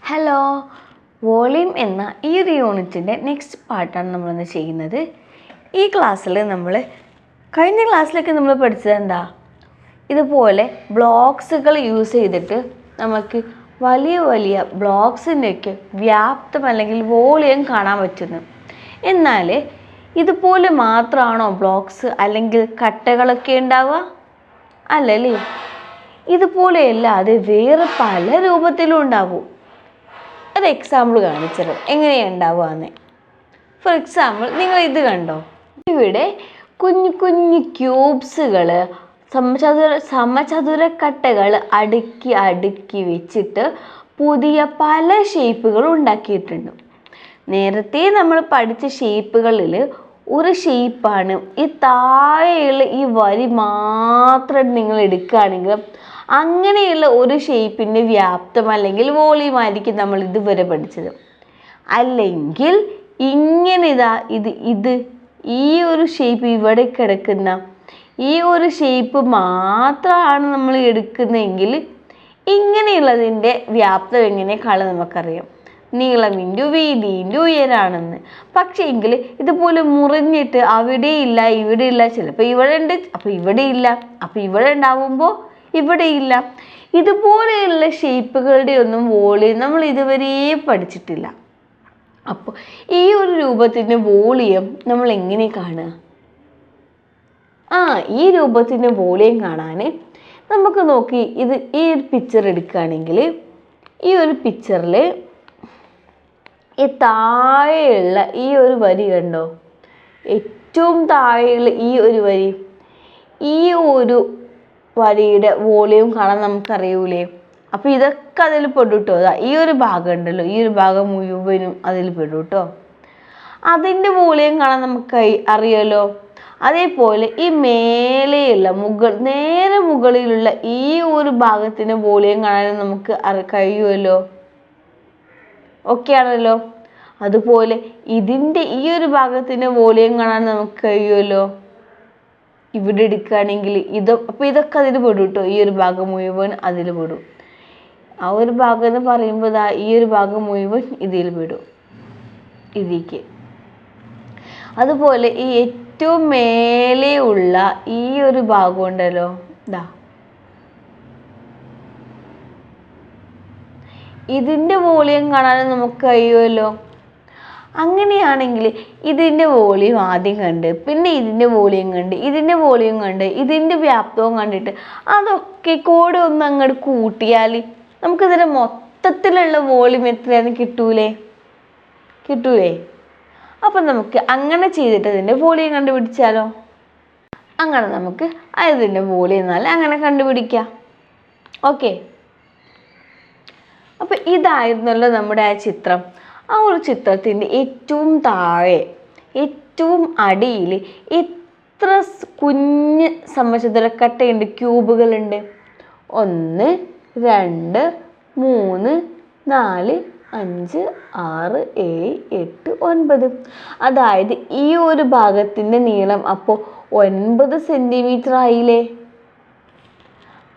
Hello, volume എന്ന ഈ ഒരു യൂണിറ്റിൻ്റെ നെക്സ്റ്റ് പാർട്ടാണ് നമ്മളിന്ന് ചെയ്യുന്നത്. ഈ ക്ലാസ്സിൽ കഴിഞ്ഞ ക്ലാസ്സിലൊക്കെ നമ്മൾ പഠിച്ചത് എന്താ, ഇതുപോലെ ബ്ലോക്സുകൾ യൂസ് ചെയ്തിട്ട് നമുക്ക് വലിയ വലിയ ബ്ലോക്സിൻ്റെയൊക്കെ വ്യാപ്തം അല്ലെങ്കിൽ വോളിയം കാണാൻ പറ്റുന്നു. എന്നാൽ ഇതുപോലെ മാത്രമാണോ ബ്ലോക്സ് അല്ലെങ്കിൽ കട്ടകളൊക്കെ ഉണ്ടാവുക? അല്ലല്ലേ, ഇതുപോലെയല്ലാതെ വേറെ പല രൂപത്തിലും ഉണ്ടാവും. ഒരു എക്സാമ്പിൾ കാണിച്ചത് എങ്ങനെയാണ് ഉണ്ടാവുകയെന്ന്. ഫോർ എക്സാമ്പിൾ, നിങ്ങൾ ഇത് കണ്ടോ, ഇവിടെ കുഞ്ഞു കുഞ്ഞു ക്യൂബ്സുകൾ സമചതുരക്കട്ടകൾ അടുക്കി അടുക്കി വെച്ചിട്ട് പുതിയ പല ഷേപ്പുകൾ ഉണ്ടാക്കിയിട്ടുണ്ട്. നേരത്തെ നമ്മൾ പഠിച്ച ഷേപ്പുകളിൽ ഒരു ഷേപ്പാണ് ഈ താഴെയുള്ള ഈ വരി മാത്രം നിങ്ങൾ എടുക്കുകയാണെങ്കിൽ അങ്ങനെയുള്ള ഒരു ഷേപ്പിൻ്റെ വ്യാപ്തം അല്ലെങ്കിൽ വോളിയം ആയിരിക്കും നമ്മൾ ഇതുവരെ പഠിച്ചത്. അല്ലെങ്കിൽ ഇങ്ങനെ ഇത് ഈ ഒരു ഷേപ്പ് ഇവിടെ കിടക്കുന്ന ഈ ഒരു ഷേപ്പ് മാത്രമാണ് നമ്മൾ എടുക്കുന്നതെങ്കിൽ ഇങ്ങനെയുള്ളതിൻ്റെ വ്യാപ്തം എങ്ങനെ കാണാൻ നമുക്കറിയാം. നീളം ഇൻറ്റു വീതി ഇൻറ്റു ഉയരാണെന്ന്. പക്ഷേ എങ്കിൽ ഇതുപോലെ മുറിഞ്ഞിട്ട് അവിടെ ഇല്ല ഇവിടെ ഇല്ല, ചിലപ്പോൾ ഇവിടെ ഉണ്ട് അപ്പോൾ ഇവിടെ ഇല്ല, അപ്പോൾ ഇവിടെ ഉണ്ടാവുമ്പോൾ ഇവിടെ ഇല്ല. ഇതുപോലെയുള്ള ഷേപ്പുകളുടെ ഒന്നും വോളിയം നമ്മൾ ഇതുവരെ പഠിച്ചിട്ടില്ല. അപ്പോൾ ഈ ഒരു രൂപത്തിൻ്റെ വോളിയം നമ്മൾ എങ്ങനെ കാണുക? ഈ രൂപത്തിൻ്റെ വോളിയം കാണാൻ നമുക്ക് നോക്കി ഈ ഒരു പിക്ചർ എടുക്കുകയാണെങ്കിൽ ഈ ഒരു പിക്ചറിൽ ഈ താഴെയുള്ള ഈ ഒരു വരി കണ്ടോ, ഏറ്റവും താഴെയുള്ള ഈ ഒരു വരി, ഈ ഒരു വരിയുടെ വോളിയം കാണാൻ നമുക്കറിയൂലേ? അപ്പോൾ ഇതൊക്കെ അതിൽ പെടും കേട്ടോ. ഈ ഒരു ഭാഗം ഉണ്ടല്ലോ, ഈ ഒരു ഭാഗം മുഴുവനും അതിൽ പെടും കേട്ടോ. അതിൻ്റെ വോളിയം കാണാൻ നമുക്ക് അറിയാലോ. അതേപോലെ ഈ മേലെയുള്ള നേരെ മുകളിലുള്ള ഈ ഒരു ഭാഗത്തിൻ്റെ വോളിയം കാണാൻ നമുക്ക് കഴിയുമല്ലോ. ഓക്കെ ആണല്ലോ. അതുപോലെ ഇതിൻ്റെ ഈ ഒരു ഭാഗത്തിൻ്റെ വോളിയം കാണാൻ നമുക്ക് കഴിയുമല്ലോ. ഇവിടെ എടുക്കുകയാണെങ്കിൽ അപ്പോൾ ഇതൊക്കെ അതിൽ പെടും കേട്ടോ. ഈ ഒരു ഭാഗം മുഴുവൻ അതിൽ പെടും. ആ ഒരു ഭാഗം എന്ന് പറയുമ്പോൾ ഈ ഒരു ഭാഗം മുഴുവൻ ഇതിൽ പെടും, ഇതിലേക്ക്. അതുപോലെ ഈ ഏറ്റവും മേലെയുള്ള ഈ ഒരു ഭാഗം ഉണ്ടല്ലോ, ഇതിൻ്റെ വോളിയം കാണാൻ നമുക്ക് കഴിയുമല്ലോ. അങ്ങനെയാണെങ്കിൽ ഇതിൻ്റെ വോളിയം ആദ്യം കണ്ട്, പിന്നെ ഇതിൻ്റെ വോളിയം കണ്ട്, ഇതിൻ്റെ വോളിയം കണ്ട്, ഇതിൻ്റെ വ്യാപ്തവും കണ്ടിട്ട് അതൊക്കെ കൂടെ ഒന്ന് അങ്ങോട്ട് കൂട്ടിയാൽ നമുക്കിതിൻ്റെ മൊത്തത്തിലുള്ള വോളിയം എത്രയാണ് കിട്ടൂലേ? അപ്പം നമുക്ക് അങ്ങനെ ചെയ്തിട്ട് ഇതിൻ്റെ വോളിയം കണ്ടുപിടിച്ചാലോ? അങ്ങനെ നമുക്ക് അതിൻ്റെ വോളിയം എന്നാൽ അങ്ങനെ കണ്ടുപിടിക്കാം. ഓക്കെ, അപ്പം ഇതായിരുന്നല്ലോ നമ്മുടെ ആ ചിത്രം. ആ ഒരു ചിത്രത്തിൻ്റെ ഏറ്റവും താഴെ ഏറ്റവും അടിയിൽ എത്ര കുഞ്ഞ് സമചതുരക്കട്ടയുണ്ട്, ക്യൂബുകളുണ്ട്? 1 2 3 4 5 6 7 8 9. അതായത് ഈ ഒരു ഭാഗത്തിൻ്റെ നീളം അപ്പോൾ 9 സെൻറ്റിമീറ്റർ ആയില്ലേ.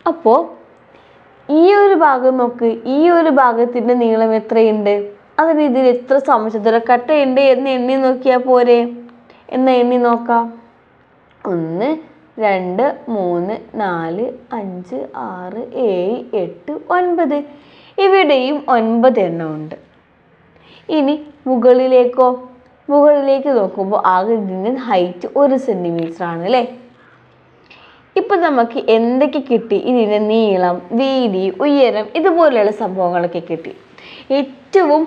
അപ്പോൾ ഈ ഒരു ഭാഗം നോക്ക്, ഈ ഒരു ഭാഗത്തിൻ്റെ നീളം എത്രയുണ്ട്? അതിന് ഇതിൽ എത്ര സമചതുരക്കട്ടയുണ്ട് എന്ന് എണ്ണി നോക്കിയാൽ പോരെ? എണ്ണി നോക്കാം. 1 2 3 4 5 6 7 8 9. ഇവിടെയും 9 എണ്ണം ഉണ്ട്. ഇനി മുകളിലേക്ക് നോക്കുമ്പോൾ ആകെ ഇതിൻ്റെ ഹൈറ്റ് 1 സെൻറ്റിമീറ്റർ ആണ് അല്ലേ. ഇപ്പം നമുക്ക് എന്തൊക്കെ കിട്ടി? ഇതിൻ്റെ നീളം, വീതി, ഉയരം, ഇതുപോലെയുള്ള സംഭവങ്ങളൊക്കെ കിട്ടി. ഏറ്റവും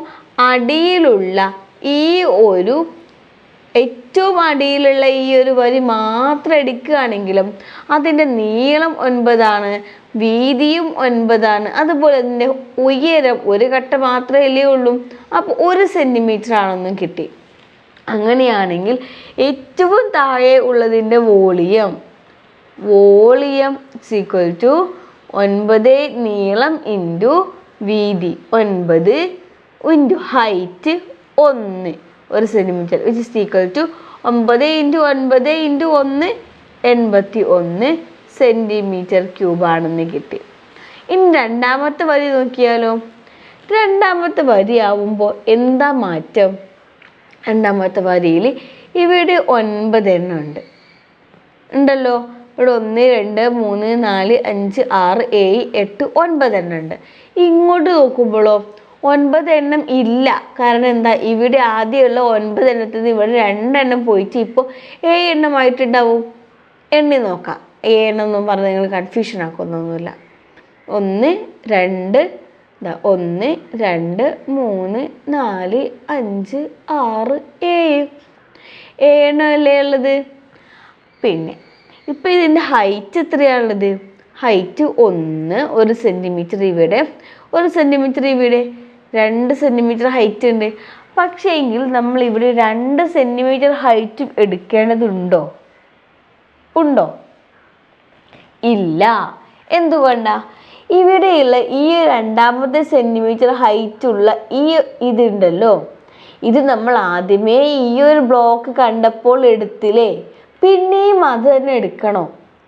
അടിയിലുള്ള ഈ ഒരു വരി മാത്രം എടുക്കുകയാണെങ്കിലും അതിൻ്റെ നീളം 9 ആണ്, വീതിയും 9 ആണ്. അതുപോലെ അതിൻ്റെ ഉയരം ഒരു കട്ട മാത്രമല്ലേ ഉള്ളൂ, അപ്പോൾ 1 സെൻറ്റിമീറ്റർ ആണെന്നും കിട്ടി. അങ്ങനെയാണെങ്കിൽ ഏറ്റവും താഴെ ഉള്ളതിൻ്റെ വോളിയം ഈക്വൽ ടു 9 നീളം ഇൻറ്റു വീതി, 9 into height 1 centimetre, which is equal to 9 into 9 into 1 81 centimetre ക്യൂബാണെന്ന് കിട്ടി. ഇനി രണ്ടാമത്തെ വരി നോക്കിയാലോ. രണ്ടാമത്തെ വരി ആവുമ്പോൾ എന്താ മാറ്റം? രണ്ടാമത്തെ വരിയിൽ ഇവിടെ 9 എണ്ണം ഉണ്ടല്ലോ. ഇവിടെ 1 2 3 4 5 6 7 8 9 എണ്ണം ഉണ്ട്. ഇങ്ങോട്ട് നോക്കുമ്പോഴോ 9 എണ്ണം ഇല്ല. കാരണം എന്താ? ഇവിടെ ആദ്യമുള്ള 9 എണ്ണത്തിൽ നിന്ന് ഇവിടെ 2 എണ്ണം പോയിട്ട് ഇപ്പോൾ 7 എണ്ണമായിട്ടുണ്ടാവും. എണ്ണി നോക്കാം. 7 എണ്ണം എന്നും പറഞ്ഞ് നിങ്ങൾ കൺഫ്യൂഷൻ ആക്കുന്നൊന്നുമില്ല. 1 2 1 2 3 4 5 6 7 എണ്ണമല്ലേ ഉള്ളത്. പിന്നെ ഇപ്പം ഇതിൻ്റെ ഹൈറ്റ് എത്രയാണുള്ളത്? ഹൈറ്റ് 1 സെൻറ്റിമീറ്റർ ഇവിടെ, 1 സെൻറ്റിമീറ്റർ ഇവിടെ, 2 സെൻറ്റിമീറ്റർ ഹൈറ്റ് ഉണ്ട്. പക്ഷേ എങ്കിൽ നമ്മൾ ഇവിടെ 2 സെൻറ്റിമീറ്റർ ഹൈറ്റ് എടുക്കേണ്ടതുണ്ടോ? ഉണ്ടോ? ഇല്ല. എന്തുകൊണ്ടാ? ഇവിടെയുള്ള ഈ രണ്ടാമത്തെ സെൻറ്റിമീറ്റർ ഹൈറ്റുള്ള ഇതുണ്ടല്ലോ, ഇത് നമ്മൾ ആദ്യമേ ഈ ഒരു ബ്ലോക്ക് കണ്ടപ്പോൾ എടുത്തില്ലേ? പിന്നെയും അത് തന്നെ എടുക്കണോ?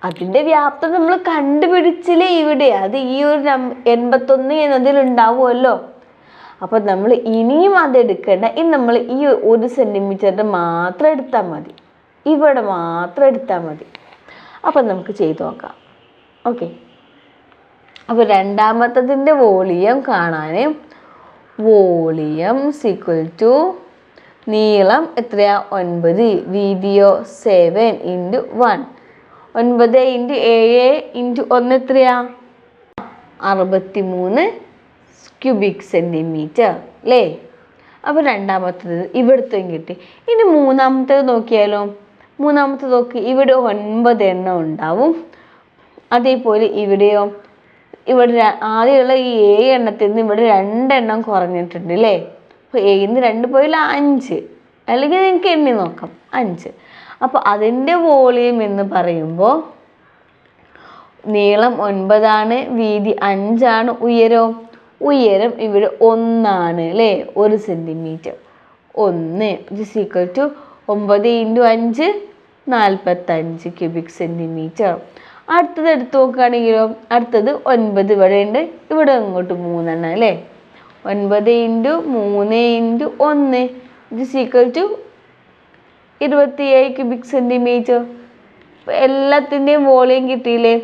അതിൻ്റെ വ്യാപ്തം നമ്മൾ കണ്ടുപിടിച്ചില്ലേ ഇവിടെ? അത് ഈ ഒരു 81 എന്നതിലുണ്ടാവുമല്ലോ. അപ്പം നമ്മൾ ഇനിയും അത് എടുക്കേണ്ട. ഇനി നമ്മൾ ഈ 1 സെൻറ്റിമീറ്ററിൻ്റെ മാത്രം എടുത്താൽ മതി. ഇവിടെ മാത്രം എടുത്താൽ മതി. അപ്പം നമുക്ക് ചെയ്തു നോക്കാം. ഓക്കെ. അപ്പോൾ രണ്ടാമത്തതിൻ്റെ വോളിയം കാണാൻ വോളിയം ഈക്വൽ ടു നീളം എത്രയാ? 9, വീതിയോ 7 × 1. 9 × 7 × 1 എത്രയാ? 63 ക്യൂബിക് സെൻറ്റിമീറ്റർ അല്ലേ? അപ്പോൾ രണ്ടാമത്തത് ഇവിടുത്തെയും കിട്ടി. ഇനി മൂന്നാമത്തേത് നോക്കിയാലോ? മൂന്നാമത്തെ നോക്കി. ഇവിടെ 9 എണ്ണം ഉണ്ടാവും. അതേപോലെ ഇവിടെയോ? ഇവിടെ ആദ്യമുള്ള ഈ 7 എണ്ണത്തിൽ നിന്ന് ഇവിടെ 2 എണ്ണം കുറഞ്ഞിട്ടുണ്ട് അല്ലേ? അപ്പോൾ 7 ന്ന് 2 പോയില്ല 5, അല്ലെങ്കിൽ നിങ്ങൾക്ക് എണ്ണി നോക്കാം 5. അപ്പോൾ അതിൻ്റെ വോളിയം എന്ന് പറയുമ്പോൾ നീളം 9 ആണ്, വീതി 5 ആണ്, ഉയരം ഇവിടെ 1 ആണ് അല്ലേ? 1 centimetre. 1 equal to 9 × 5 45 cubic centimetre. അടുത്തത് എടുത്ത് നോക്കുകയാണെങ്കിലോ അടുത്തത് 9 ഇവിടെ ഉണ്ട്, ഇവിടെ അങ്ങോട്ട് 3 എണ്ണം അല്ലേ? 9 × 3 × 1 ഈക്വൽ ടു 27 ക്യൂബിക് സെൻറ്റിമീറ്റർ. എല്ലാത്തിൻ്റെയും വോളിയം കിട്ടിയില്ലേ?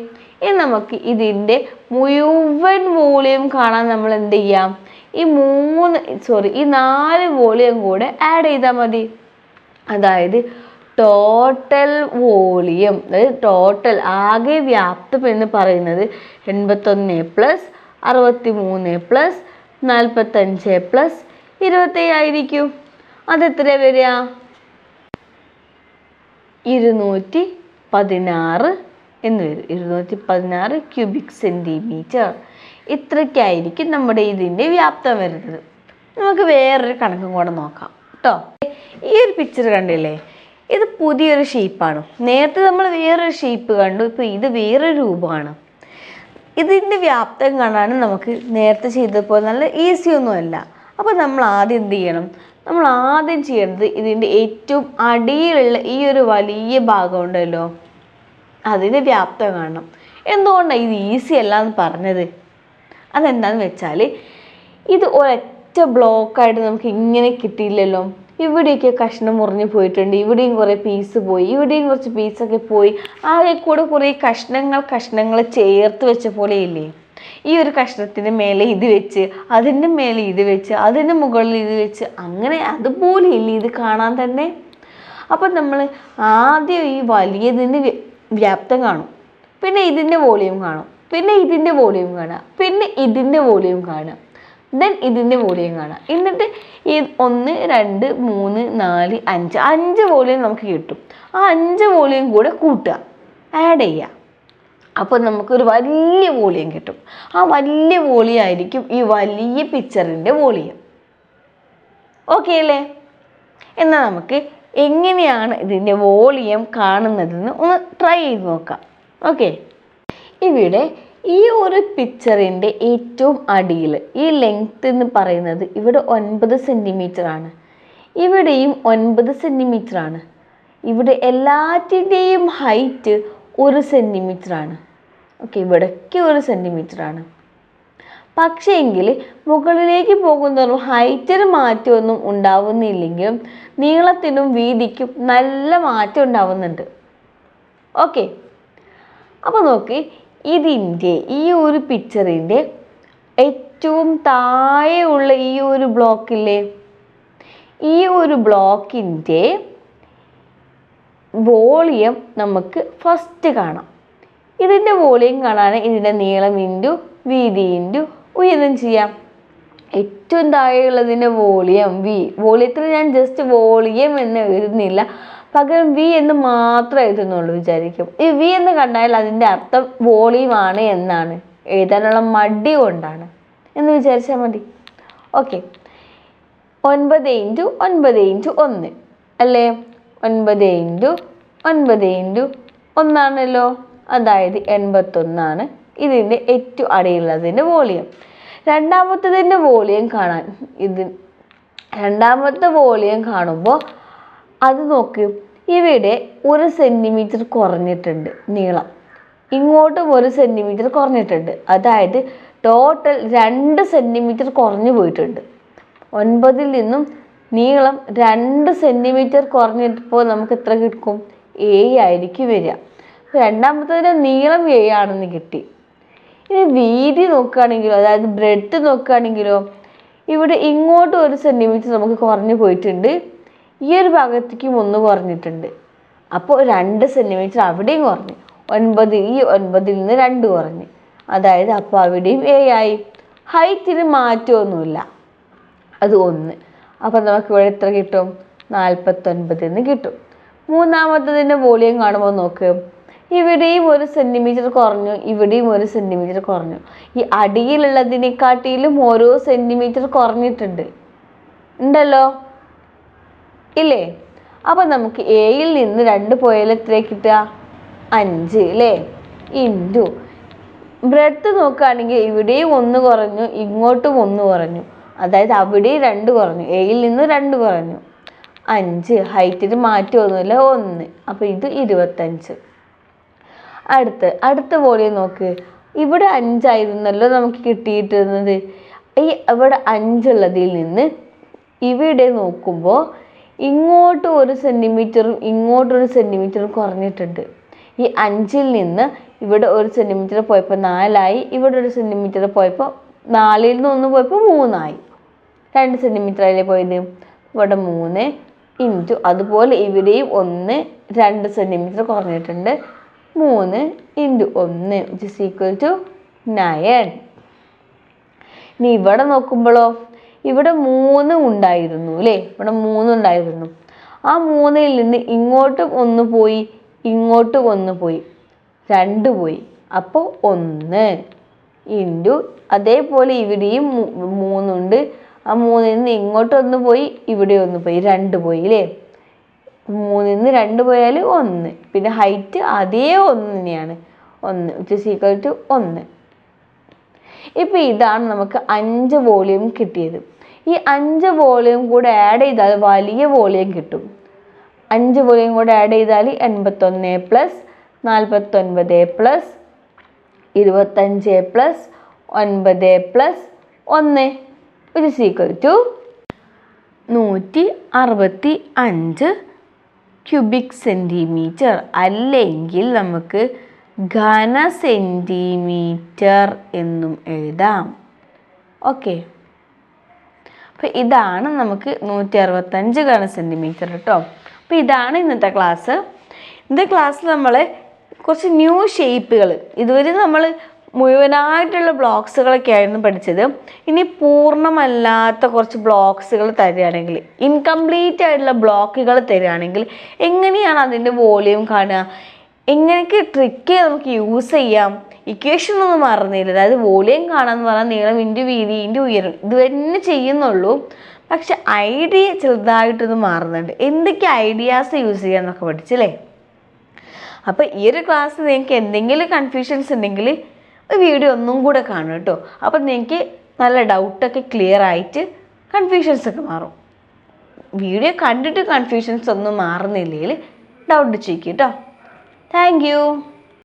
ഇനി നമുക്ക് ഇതിൻ്റെ മുഴുവൻ വോളിയം കാണാൻ നമ്മൾ എന്ത് ചെയ്യാം? ഈ 4 വോളിയം കൂടെ ആഡ് ചെയ്താൽ മതി. അതായത് ടോട്ടൽ വോളിയം, അതായത് ടോട്ടൽ ആകെ വ്യാപ്തം എന്ന് പറയുന്നത് 81 + 63 + 45 + 27 ആയിരിക്കും. അതെത്ര വരിക? 216 എന്ന് വരും. 216 ക്യൂബിക് സെൻറ്റിമീറ്റർ. ഇത്രയ്ക്കായിരിക്കും നമ്മുടെ ഇതിൻ്റെ വ്യാപ്തം വരുന്നത്. നമുക്ക് വേറൊരു കണക്കും കൂടെ നോക്കാം കേട്ടോ. ഈ ഒരു പിക്ചർ കണ്ടില്ലേ? ഇത് പുതിയൊരു ഷേപ്പാണ്. നേരത്തെ നമ്മൾ വേറൊരു ഷേപ്പ് കണ്ടു, ഇപ്പോൾ ഇത് വേറൊരു രൂപമാണ്. ഇതിൻ്റെ വ്യാപ്തം കാണാൻ നമുക്ക് നേരത്തെ ചെയ്തപ്പോൾ നല്ല ഈസി ഒന്നുമല്ല. അപ്പോൾ നമ്മൾ ആദ്യം എന്ത് ചെയ്യണം? നമ്മൾ ആദ്യം ചെയ്യേണ്ടത് ഇതിൻ്റെ ഏറ്റവും അടിയിലുള്ള ഈ ഒരു വലിയ ഭാഗം ഉണ്ടല്ലോ, അതിൻ്റെ വ്യാപ്തം കാണണം. എന്തുകൊണ്ടാണ് ഇത് ഈസി അല്ല എന്ന് പറഞ്ഞത്? അതെന്താണെന്ന് വെച്ചാൽ ഇത് ഒരൊറ്റ ബ്ലോക്കായിട്ട് നമുക്ക് ഇങ്ങനെ കിട്ടിയില്ലല്ലോ. ഇവിടെയൊക്കെ കഷ്ണം മുറിഞ്ഞ് പോയിട്ടുണ്ട്, ഇവിടെയും കുറേ പീസ് പോയി, ഇവിടെയും കുറച്ച് പീസൊക്കെ പോയി. ആകെ കൂടെ കുറേ കഷ്ണങ്ങൾ ചേർത്ത് വെച്ച പോലെ ഇല്ലേ? ഈ ഒരു കഷ്ണത്തിൻ്റെ മേലെ ഇത് വെച്ച്, അതിൻ്റെ മേലെ ഇത് വെച്ച്, അതിൻ്റെ മുകളിൽ ഇത് വെച്ച്, അങ്ങനെ അതുപോലെ ഇല്ലേ ഇത് കാണാൻ തന്നെ? അപ്പം നമ്മൾ ആദ്യം ഈ വലിയതിൻ്റെ വ്യാപ്തം കാണും, പിന്നെ ഇതിൻ്റെ വോളിയം കാണും, പിന്നെ ഇതിൻ്റെ വോളിയം കാണുക, പിന്നെ ഇതിൻ്റെ വോളിയം കാണുക, ദെൻ ഇതിൻ്റെ വോളിയം കാണാം. എന്നിട്ട് ഈ 1 2 3 4 5 വോളിയം നമുക്ക് കിട്ടും. ആ 5 വോളിയം കൂടെ കൂട്ടുക, ആഡ് ചെയ്യുക. അപ്പോൾ നമുക്കൊരു വലിയ വോളിയം കിട്ടും. ആ വലിയ വോളിയം ആയിരിക്കും ഈ വലിയ പിക്ചറിൻ്റെ വോളിയം. ഓക്കെ അല്ലേ? എന്നാൽ നമുക്ക് എങ്ങനെയാണ് ഇതിൻ്റെ വോളിയം കാണുന്നതെന്ന് ഒന്ന് ട്രൈ ചെയ്ത് നോക്കാം. ഓക്കെ. ഇവിടെ ഈ ഒരു പിക്ചറിൻ്റെ ഏറ്റവും അടിയിൽ ഈ ലെങ്ത് എന്ന് പറയുന്നത് ഇവിടെ 9 സെൻറ്റിമീറ്റർ ആണ്, ഇവിടെയും 9 സെൻറ്റിമീറ്റർ ആണ്. ഇവിടെ എല്ലാറ്റിൻ്റെയും ഹൈറ്റ് 1 സെൻറ്റിമീറ്റർ ആണ്. ഓക്കെ, ഇവിടേക്ക് 1 സെൻറ്റിമീറ്റർ ആണ്. പക്ഷേ എങ്കിൽ മുകളിലേക്ക് പോകുന്നതോറും ഹൈറ്റിന് മാറ്റമൊന്നും ഉണ്ടാവുന്നില്ലെങ്കിലും നീളത്തിനും വീതിക്കും നല്ല മാറ്റം ഉണ്ടാവുന്നുണ്ട്. ഓക്കെ, അപ്പോൾ നോക്കി, ഇതിൻ്റെ ഈ ഒരു പിക്ചറിൻ്റെ ഏറ്റവും താഴെയുള്ള ഈ ഒരു ബ്ലോക്കില്ലേ, ഈ ഒരു ബ്ലോക്കിൻ്റെ വോളിയം നമുക്ക് ഫസ്റ്റ് കാണാം. ഇതിൻ്റെ വോളിയം കാണാൻ ഇതിൻ്റെ നീളം ഇൻറ്റു വീതി ഇൻറ്റു ഉയരം ചെയ്യാം. ഏറ്റവും താഴെയുള്ളതിൻ്റെ വോളിയം വി. വോളിയത്തിൽ ഞാൻ ജസ്റ്റ് വോളിയം എന്ന് എഴുതുന്നില്ല, പകരം വി എന്ന് മാത്രമേ എഴുതുന്നുള്ളൂ വിചാരിക്കും. ഈ വി എന്ന് കണ്ടാൽ അതിൻ്റെ അർത്ഥം വോളിയമാണ് എന്നാണ്, എഴുതാനുള്ള മടി കൊണ്ടാണ് എന്ന് വിചാരിച്ചാൽ മതി. ഓക്കെ, 9 ഇൻറ്റു 9 ഇൻറ്റു 1 അല്ലേ? 9 ഇൻറ്റു 9 ഇൻറ്റു 1 അതായത് 81 ഇതിൻ്റെ ഏറ്റവും അടിയിലുള്ളതിൻ്റെ വോളിയം. രണ്ടാമത്തതിൻ്റെ വോളിയം കാണാൻ രണ്ടാമത്തെ വോളിയം കാണുമ്പോൾ അത് നോക്ക്, ഇവിടെ 1 സെൻറ്റിമീറ്റർ കുറഞ്ഞിട്ടുണ്ട് നീളം, ഇങ്ങോട്ടും 1 സെൻറ്റിമീറ്റർ കുറഞ്ഞിട്ടുണ്ട്. അതായത് ടോട്ടൽ 2 സെൻറ്റിമീറ്റർ കുറഞ്ഞു പോയിട്ടുണ്ട്. 9 നിന്നും നീളം 2 സെൻറ്റിമീറ്റർ കുറഞ്ഞിട്ടപ്പോൾ നമുക്ക് എത്ര കിട്ടും? 7 ആയിരിക്കും വരിക. രണ്ടാമത്തതിൻ്റെ നീളം 7 ആണെന്ന് കിട്ടി. ഇനി വീതി നോക്കുകയാണെങ്കിലോ, അതായത് ബ്രെഡ്ത്ത് നോക്കുകയാണെങ്കിലോ, ഇവിടെ ഇങ്ങോട്ട് 1 സെൻറ്റിമീറ്റർ നമുക്ക് കുറഞ്ഞു പോയിട്ടുണ്ട്, ഈ ഒരു ഭാഗത്തേക്കും 1 കുറഞ്ഞിട്ടുണ്ട്. അപ്പോൾ 2 സെൻറ്റിമീറ്റർ അവിടെയും കുറഞ്ഞു. 9 ഈ 9 നിന്ന് 2 കുറഞ്ഞു, അതായത് അപ്പോൾ അവിടെയും 7 ആയി. ഹൈറ്റിന് മാറ്റമൊന്നുമില്ല, അത് 1. അപ്പോൾ നമുക്ക് ഇവിടെ എത്ര കിട്ടും? 49 എന്ന് കിട്ടും. മൂന്നാമത്തതിൻ്റെ വോളിയം കാണുമ്പോൾ നോക്ക്, ഇവിടെയും 1 സെൻറ്റിമീറ്റർ കുറഞ്ഞു, ഇവിടെയും 1 സെൻറ്റിമീറ്റർ കുറഞ്ഞു. ഈ അടിയിലുള്ളതിനെക്കാട്ടിലും ഓരോ സെൻറ്റിമീറ്റർ കുറഞ്ഞിട്ടുണ്ട് ഉണ്ടല്ലോ, ഇല്ലേ? അപ്പോൾ നമുക്ക് എയിൽ നിന്ന് 2 പോയാൽ എത്ര കിട്ടുക? 5 അല്ലേ? ഇൻറ്റു ബ്രെഡ്ത്ത് നോക്കുകയാണെങ്കിൽ ഇവിടെയും 1 കുറഞ്ഞു, ഇങ്ങോട്ടും 1 കുറഞ്ഞു, അതായത് അവിടെയും 2 കുറഞ്ഞു, എയിൽ നിന്ന് 2 കുറഞ്ഞു. 5 ഹൈറ്റിന് മാറ്റമൊന്നുമില്ല, 1. അപ്പോൾ ഇത് 25. അടുത്ത വോളിയം നോക്ക്, ഇവിടെ 5 ആയിരുന്നല്ലോ നമുക്ക് കിട്ടിയിട്ടിരുന്നത്. ഈ ഇവിടെ 5 ഉള്ളതിൽ നിന്ന് ഇവിടെ നോക്കുമ്പോൾ ഇങ്ങോട്ട് 1 സെൻറ്റിമീറ്ററും ഇങ്ങോട്ട് 1 സെൻറ്റിമീറ്ററും കുറഞ്ഞിട്ടുണ്ട്. ഈ 5 നിന്ന് ഇവിടെ 1 സെൻറ്റിമീറ്റർ പോയപ്പോൾ 4 ആയി, ഇവിടെ 1 സെൻറ്റിമീറ്റർ പോയപ്പോൾ 4 നിന്ന് 1 പോയപ്പോൾ 3 ആയി. 2 സെൻറ്റിമീറ്റർ ആയില്ലേ പോയത്? ഇവിടെ 3 ഇൻറ്റു അതുപോലെ ഇവിടെയും 1 2 സെൻറ്റിമീറ്റർ കുറഞ്ഞിട്ടുണ്ട്, 3 into 1 which is equal to 9. ഇനി ഇവിടെ നോക്കുമ്പോഴോ, ഇവിടെ 3 ഉണ്ടായിരുന്നു അല്ലേ? ഇവിടെ 3 ഉണ്ടായിരുന്നു. ആ 3ൽ നിന്ന് ഇങ്ങോട്ടും 1 പോയി, ഇങ്ങോട്ടും 1 പോയി, 2 പോയി, അപ്പോൾ 1 ഇൻറ്റു അതേപോലെ ഇവിടെയും 3 ഉണ്ട്. ആ 3ൽ നിന്ന് ഇങ്ങോട്ട് 1 പോയി, ഇവിടെ 1 പോയി, 2 പോയി അല്ലേ? 3ൽ നിന്ന് 2 പോയാൽ 1. പിന്നെ ഹൈറ്റ് അതേ 1 തന്നെയാണ്, 1 which is equal to 1. ഇപ്പോൾ ഇതാണ് നമുക്ക് 5 വോളിയം കിട്ടിയത്. ഈ 5 വോളിയം കൂടെ ആഡ് ചെയ്താൽ വലിയ വോളിയം കിട്ടും. 5 വോളിയം കൂടെ ആഡ് ചെയ്താൽ 81 plus 49 plus 25 plus 9 plus 1 which is equal to 165 cubic centimetre, അല്ലെങ്കിൽ നമുക്ക് ഘന സെൻറ്റിമീറ്റർ എന്നും എഴുതാം. ഓക്കെ, അപ്പോൾ ഇതാണ് നമുക്ക് 165 ഘന സെൻറ്റിമീറ്റർ കേട്ടോ. അപ്പോൾ ഇതാണ് ഇന്നത്തെ ക്ലാസ്. ഇന്നത്തെ ക്ലാസ്സിൽ നമ്മൾ കുറച്ച് ന്യൂ ഷേപ്പുകൾ, ഇതുവരെ നമ്മൾ മുഴുവനായിട്ടുള്ള ബ്ലോക്സുകളൊക്കെ ആയിരുന്നു പഠിച്ചത്. ഇനി പൂർണ്ണമല്ലാത്ത കുറച്ച് ബ്ലോക്സുകൾ തരികയാണെങ്കിൽ, ഇൻകംപ്ലീറ്റ് ആയിട്ടുള്ള ബ്ലോക്കുകൾ തരികയാണെങ്കിൽ എങ്ങനെയാണ് അതിൻ്റെ വോളിയം കാണുക, എങ്ങനെയൊക്കെ ട്രിക്ക് നമുക്ക് യൂസ് ചെയ്യാം, ഇക്വേഷൻ ഒന്നും മറന്നില്ല. അതായത് വോളിയം കാണാമെന്ന് പറഞ്ഞാൽ നീളം ഇൻറ്റു വീതി ഇൻറ്റു ഉയരം, ഇത് തന്നെ ചെയ്യുന്നുള്ളൂ. പക്ഷെ ഐഡിയ ചെറുതായിട്ടൊന്ന് മാറുന്നുണ്ട്. എന്തൊക്കെ ഐഡിയാസ് യൂസ് ചെയ്യാമെന്നൊക്കെ പഠിച്ചല്ലേ? അപ്പോൾ ഈ ഒരു ക്ലാസ് നിങ്ങൾക്ക് എന്തെങ്കിലും കൺഫ്യൂഷൻസ് ഉണ്ടെങ്കിൽ വീഡിയോ ഒന്നും കൂടെ കാണും കേട്ടോ. അപ്പം നിങ്ങൾക്ക് നല്ല ഡൗട്ടൊക്കെ ക്ലിയർ ആയിട്ട് കൺഫ്യൂഷൻസൊക്കെ മാറും. വീഡിയോ കണ്ടിട്ട് കൺഫ്യൂഷൻസ് ഒന്നും മാറുന്നില്ലെങ്കിൽ ഡൗട്ട് ചോദിക്കും കേട്ടോ. Thank you.